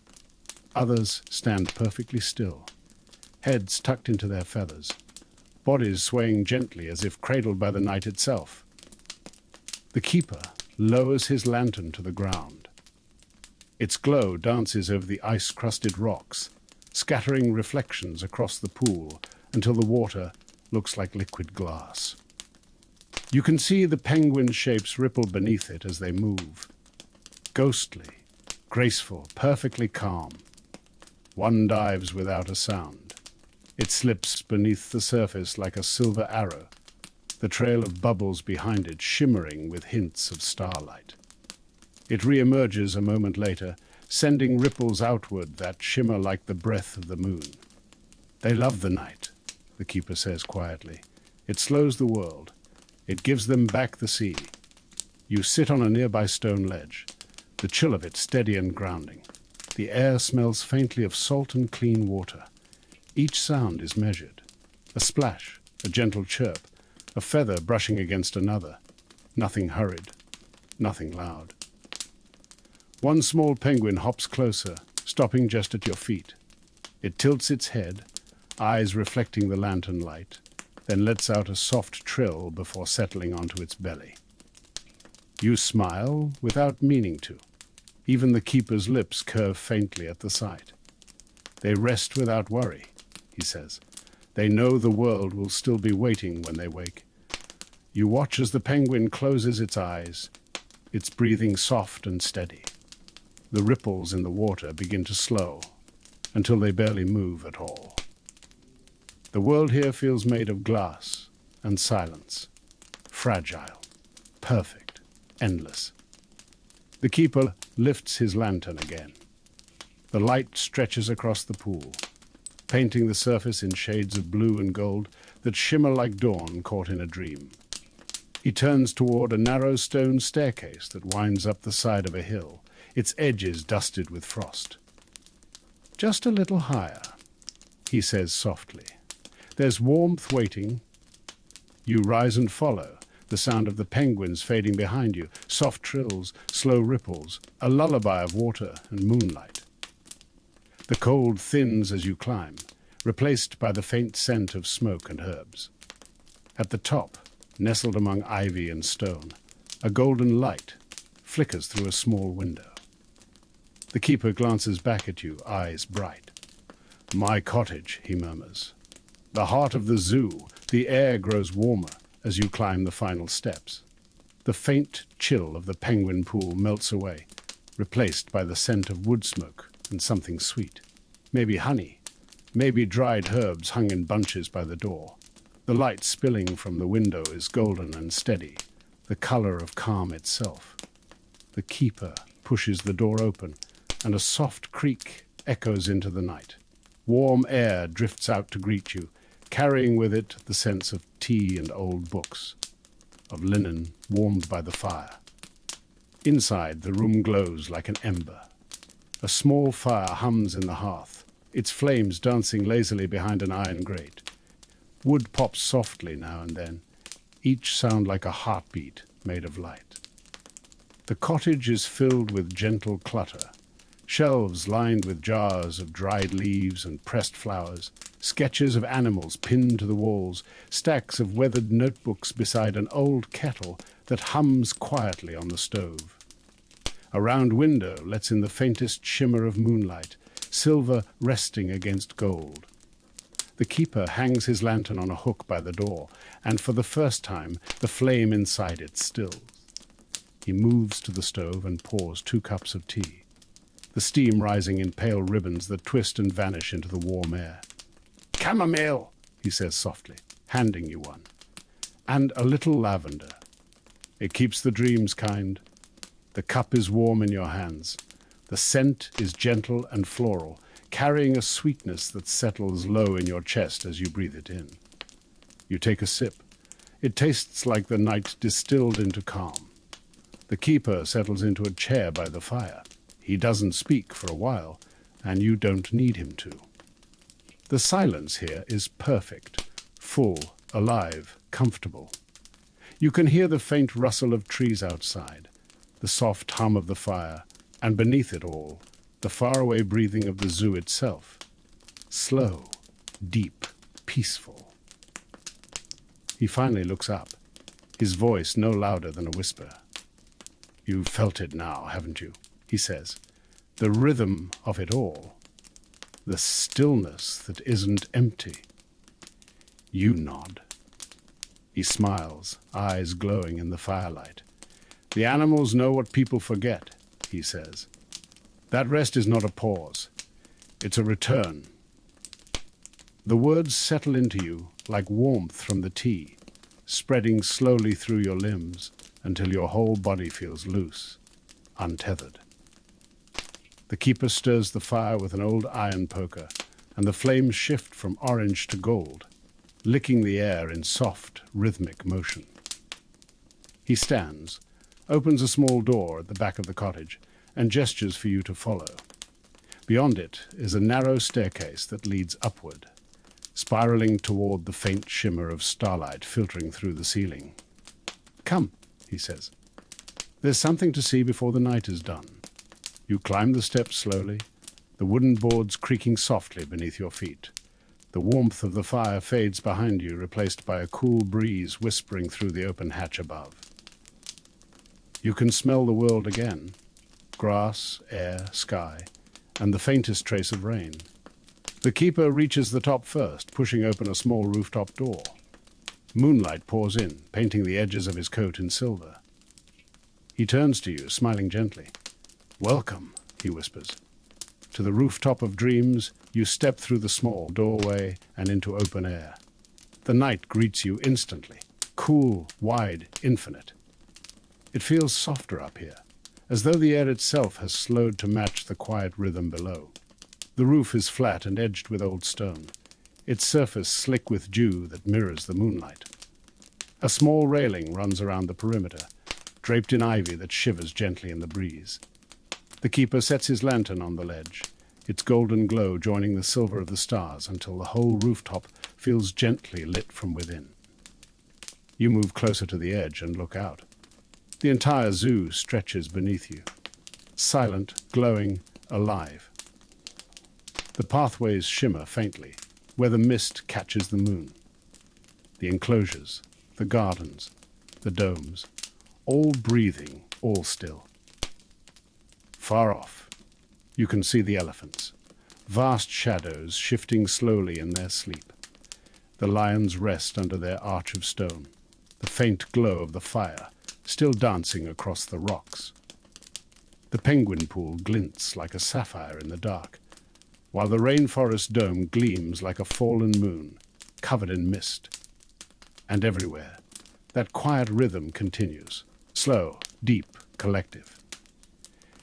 Others stand perfectly still, heads tucked into their feathers, bodies swaying gently as if cradled by the night itself. The keeper lowers his lantern to the ground. Its glow dances over the ice-crusted rocks, scattering reflections across the pool until the water looks like liquid glass. You can see the penguin shapes ripple beneath it as they move. Ghostly, graceful, perfectly calm. One dives without a sound. It slips beneath the surface like a silver arrow, the trail of bubbles behind it shimmering with hints of starlight. It re-emerges a moment later, sending ripples outward that shimmer like the breath of the moon. They love the night, the keeper says quietly. It slows the world. It gives them back the sea. You sit on a nearby stone ledge, the chill of it steady and grounding. The air smells faintly of salt and clean water. Each sound is measured. A splash, a gentle chirp, a feather brushing against another. Nothing hurried, nothing loud. One small penguin hops closer, stopping just at your feet. It tilts its head, eyes reflecting the lantern light, then lets out a soft trill before settling onto its belly. You smile without meaning to. Even the keeper's lips curve faintly at the sight. They rest without worry, he says. They know the world will still be waiting when they wake. You watch as the penguin closes its eyes, its breathing soft and steady. The ripples in the water begin to slow until they barely move at all. The world here feels made of glass and silence, fragile, perfect, endless. The keeper lifts his lantern again. The light stretches across the pool, painting the surface in shades of blue and gold that shimmer like dawn caught in a dream. He turns toward a narrow stone staircase that winds up the side of a hill, its edges dusted with frost. "Just a little higher," he says softly. "There's warmth waiting." You rise and follow, the sound of the penguins fading behind you, soft trills, slow ripples, a lullaby of water and moonlight. The cold thins as you climb, replaced by the faint scent of smoke and herbs. At the top, nestled among ivy and stone, a golden light flickers through a small window. The keeper glances back at you, eyes bright. "My cottage," he murmurs. "The heart of the zoo." The air grows warmer as you climb the final steps. The faint chill of the penguin pool melts away, replaced by the scent of wood smoke and something sweet. Maybe honey, maybe dried herbs hung in bunches by the door. The light spilling from the window is golden and steady, the color of calm itself. The keeper pushes the door open, and a soft creak echoes into the night. Warm air drifts out to greet you, carrying with it the sense of tea and old books, of linen warmed by the fire. Inside, the room glows like an ember. A small fire hums in the hearth, its flames dancing lazily behind an iron grate. Wood pops softly now and then, each sound like a heartbeat made of light. The cottage is filled with gentle clutter, shelves lined with jars of dried leaves and pressed flowers, sketches of animals pinned to the walls, stacks of weathered notebooks beside an old kettle that hums quietly on the stove. A round window lets in the faintest shimmer of moonlight, silver resting against gold. The keeper hangs his lantern on a hook by the door, and for the first time the flame inside it stills. He moves to the stove and pours 2 cups of tea, the steam rising in pale ribbons that twist and vanish into the warm air. "Chamomile," he says softly, handing you one. "And a little lavender. It keeps the dreams kind." The cup is warm in your hands. The scent is gentle and floral, carrying a sweetness that settles low in your chest as you breathe it in. You take a sip. It tastes like the night distilled into calm. The keeper settles into a chair by the fire. He doesn't speak for a while, and you don't need him to. The silence here is perfect, full, alive, comfortable. You can hear the faint rustle of trees outside, the soft hum of the fire, and beneath it all, the faraway breathing of the zoo itself. Slow, deep, peaceful. He finally looks up, his voice no louder than a whisper. "You've felt it now, haven't you?" he says. "The rhythm of it all. The stillness that isn't empty." You nod. He smiles, eyes glowing in the firelight. "The animals know what people forget," he says. "That rest is not a pause. It's a return." The words settle into you like warmth from the tea, spreading slowly through your limbs until your whole body feels loose, untethered. The keeper stirs the fire with an old iron poker, and the flames shift from orange to gold, licking the air in soft, rhythmic motion. He stands, opens a small door at the back of the cottage, and gestures for you to follow. Beyond it is a narrow staircase that leads upward, spiraling toward the faint shimmer of starlight filtering through the ceiling. "Come," he says. "There's something to see before the night is done." You climb the steps slowly, the wooden boards creaking softly beneath your feet. The warmth of the fire fades behind you, replaced by a cool breeze whispering through the open hatch above. You can smell the world again: grass, air, sky, and the faintest trace of rain. The keeper reaches the top first, pushing open a small rooftop door. Moonlight pours in, painting the edges of his coat in silver. He turns to you, smiling gently. "Welcome," he whispers. To the rooftop of dreams, you step through the small doorway and into open air. The night greets you instantly, cool, wide, infinite. It feels softer up here, as though the air itself has slowed to match the quiet rhythm below. The roof is flat and edged with old stone, its surface slick with dew that mirrors the moonlight. A small railing runs around the perimeter, draped in ivy that shivers gently in the breeze. The keeper sets his lantern on the ledge, its golden glow joining the silver of the stars until the whole rooftop feels gently lit from within. You move closer to the edge and look out. The entire zoo stretches beneath you, silent, glowing, alive. The pathways shimmer faintly, where the mist catches the moon. The enclosures, the gardens, the domes, all breathing, all still. Far off, you can see the elephants, vast shadows shifting slowly in their sleep. The lions rest under their arch of stone, the faint glow of the fire still dancing across the rocks. The penguin pool glints like a sapphire in the dark, while the rainforest dome gleams like a fallen moon, covered in mist. And everywhere, that quiet rhythm continues, slow, deep, collective.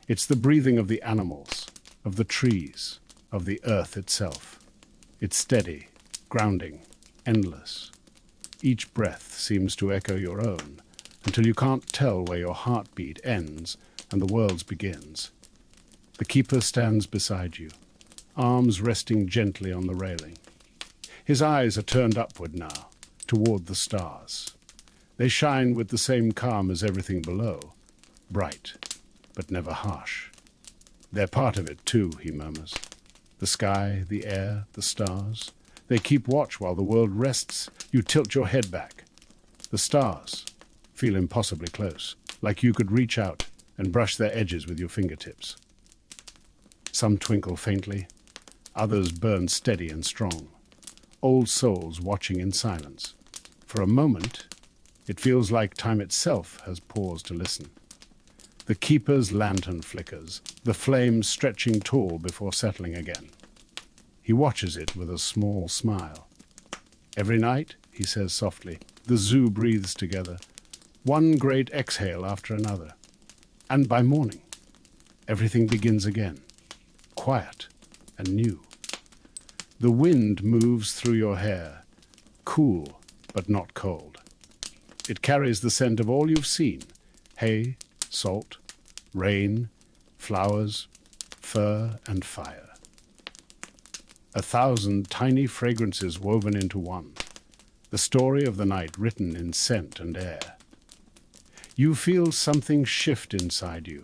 It's the breathing of the animals, of the trees, of the earth itself. It's steady, grounding, endless. Each breath seems to echo your own, until you can't tell where your heartbeat ends and the world's begins. The keeper stands beside you, arms resting gently on the railing. His eyes are turned upward now, toward the stars. They shine with the same calm as everything below, bright, but never harsh. They're part of it too, he murmurs. The sky, the air, the stars. They keep watch while the world rests. You tilt your head back. The stars feel impossibly close, like you could reach out and brush their edges with your fingertips. Some twinkle faintly, others burn steady and strong. Old souls watching in silence. For a moment, it feels like time itself has paused to listen. The keeper's lantern flickers, the flame stretching tall before settling again. He watches it with a small smile. Every night, he says softly, the zoo breathes together, one great exhale after another. And by morning, everything begins again, quiet and new. The wind moves through your hair, cool but not cold. It carries the scent of all you've seen, hay, salt, rain, flowers, fur and fire. 1,000 tiny fragrances woven into one, the story of the night written in scent and air. You feel something shift inside you,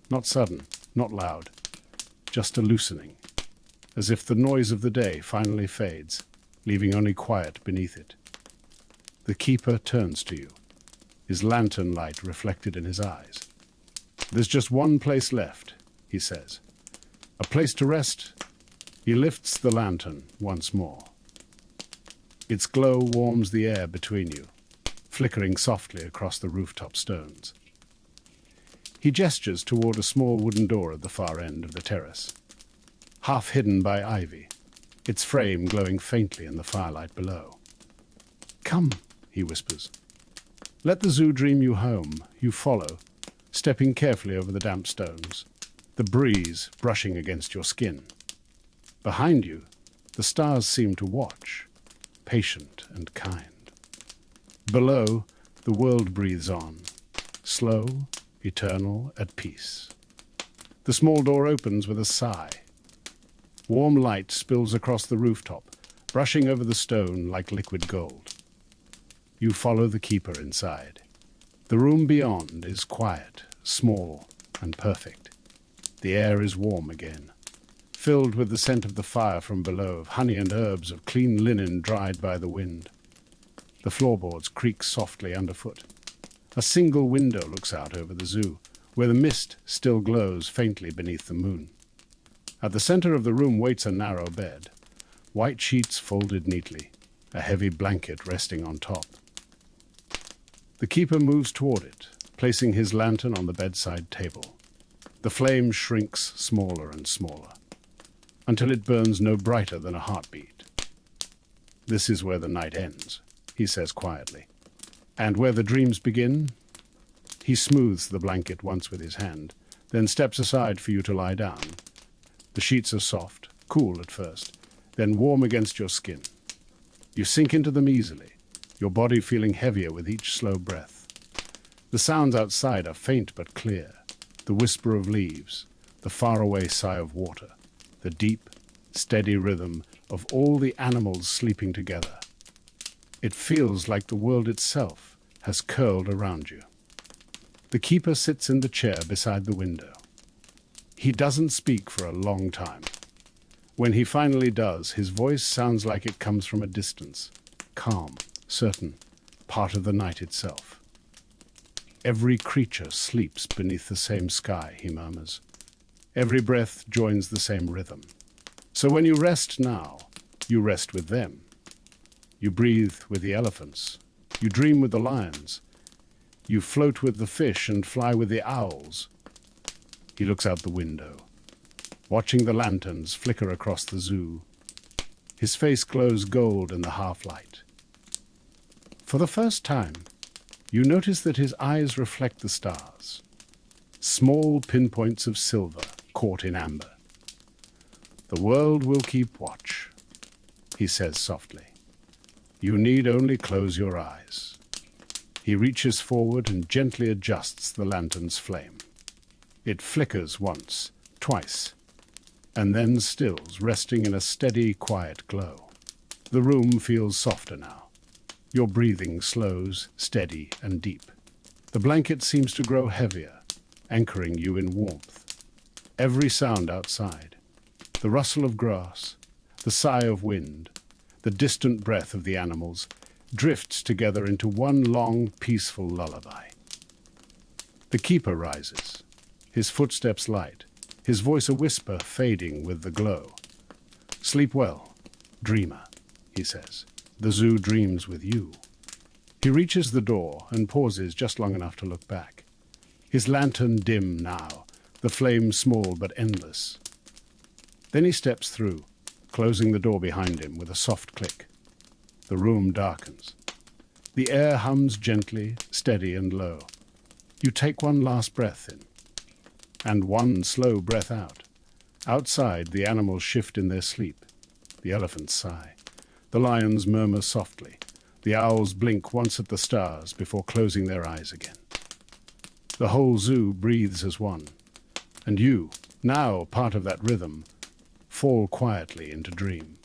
not sudden, not loud, just a loosening, as if the noise of the day finally fades, leaving only quiet beneath it. The keeper turns to you, his lantern light reflected in his eyes. There's just one place left, he says. A place to rest. He lifts the lantern once more. Its glow warms the air between you, flickering softly across the rooftop stones. He gestures toward a small wooden door at the far end of the terrace, half hidden by ivy, its frame glowing faintly in the firelight below. Come, he whispers. Let the zoo dream you home. You follow, stepping carefully over the damp stones, the breeze brushing against your skin. Behind you, the stars seem to watch, patient and kind. Below, the world breathes on, slow, eternal, at peace. The small door opens with a sigh. Warm light spills across the rooftop, brushing over the stone like liquid gold. You follow the keeper inside. The room beyond is quiet, small, and perfect. The air is warm again, filled with the scent of the fire from below, of honey and herbs, of clean linen dried by the wind. The floorboards creak softly underfoot. A single window looks out over the zoo, where the mist still glows faintly beneath the moon. At the center of the room waits a narrow bed, white sheets folded neatly, a heavy blanket resting on top. The keeper moves toward it, placing his lantern on the bedside table. The flame shrinks smaller and smaller, until it burns no brighter than a heartbeat. This is where the night ends, he says quietly. And where the dreams begin? He smooths the blanket once with his hand, then steps aside for you to lie down. The sheets are soft, cool at first, then warm against your skin. You sink into them easily, your body feeling heavier with each slow breath. The sounds outside are faint but clear, the whisper of leaves, the faraway sigh of water, the deep, steady rhythm of all the animals sleeping together. It feels like the world itself has curled around you. The keeper sits in the chair beside the window. He doesn't speak for a long time. When he finally does, his voice sounds like it comes from a distance, calm, certain, part of the night itself. Every creature sleeps beneath the same sky, he murmurs. Every breath joins the same rhythm. So when you rest now, you rest with them. You breathe with the elephants. You dream with the lions. You float with the fish and fly with the owls. He looks out the window, watching the lanterns flicker across the zoo. His face glows gold in the half-light. For the first time, you notice that his eyes reflect the stars, small pinpoints of silver caught in amber. The world will keep watch, he says softly. You need only close your eyes. He reaches forward and gently adjusts the lantern's flame. It flickers once, twice, and then stills, resting in a steady, quiet glow. The room feels softer now. Your breathing slows, steady and deep. The blanket seems to grow heavier, anchoring you in warmth. Every sound outside, the rustle of grass, the sigh of wind, the distant breath of the animals, drifts together into one long, peaceful lullaby. The keeper rises, his footsteps light, his voice a whisper fading with the glow. Sleep well, dreamer, he says. The zoo dreams with you. He reaches the door and pauses just long enough to look back. His lantern dim now, the flame small but endless. Then he steps through, closing the door behind him with a soft click. The room darkens. The air hums gently, steady and low. You take one last breath in, and one slow breath out. Outside, the animals shift in their sleep. The elephants sigh. The lions murmur softly. The owls blink once at the stars before closing their eyes again. The whole zoo breathes as one. And you, now part of that rhythm, fall quietly into dream.